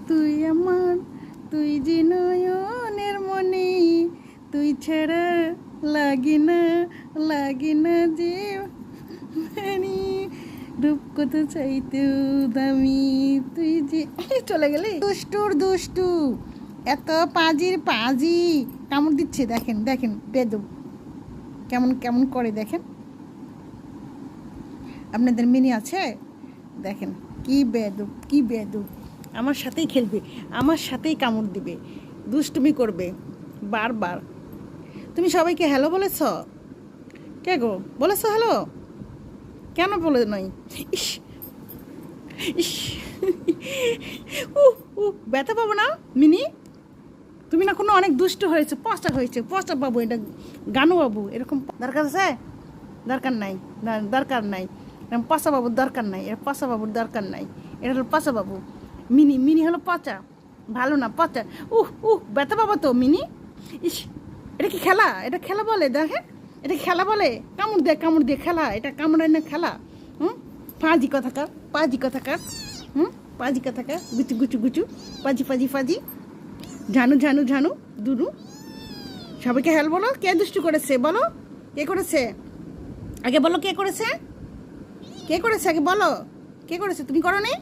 তুই আমার, তুই যে নয়নের মনি, তুই ছাড়া লাগে না যে মানে রূপ কত চাইতে দামি, তুই যে চলে গেলি দুষ্টুর দুষ্টু, এত পাজির পাজি, কামড় দিচ্ছে দেখেন দেখেন বেদব কেমন কেমন করে দেখেন। আপনাদের মিনি আছে দেখেন কি বেদব কি বেদব, আমার সাথেই খেলবে, আমার সাথেই কামড় দিবে, দুষ্টুমি করবে বারবার। তুমি সবাইকে হ্যালো বলেছ? কে গো বলেছ হ্যালো? কেন বলে নয়? ইস ইস ব্যথা পাবো না মিনি? তুমি না কোনো অনেক দুষ্ট হয়েছে, পচা বাবু, এটা গানু বাবু এরকম দরকার আছে? দরকার নাই, দরকার নাই, এরকম পচা বাবুর দরকার নাই, এটা পচা বাবুর দরকার নাই, এটা হলো পচা বাবু। মিনি মিনি হলো পচা, ভালো না পচা। ব্যথা পাবো তো মিনি। ইস এটা কি খেলা? এটা খেলা বলে দেখেন, এটা খেলা বলে? কামড় দিয়ে খেলা? এটা কামড়ায় না খেলা? পাজি কথাকার, পাজি কথাকার, গুচু পাজি ঝানু দুরু। সবাইকে হেল বলো। কে দুষ্টু করেছে বলো? কে করেছে আগে বলো? কে করেছে আগে বলো? কে করেছে? তুমি করনি?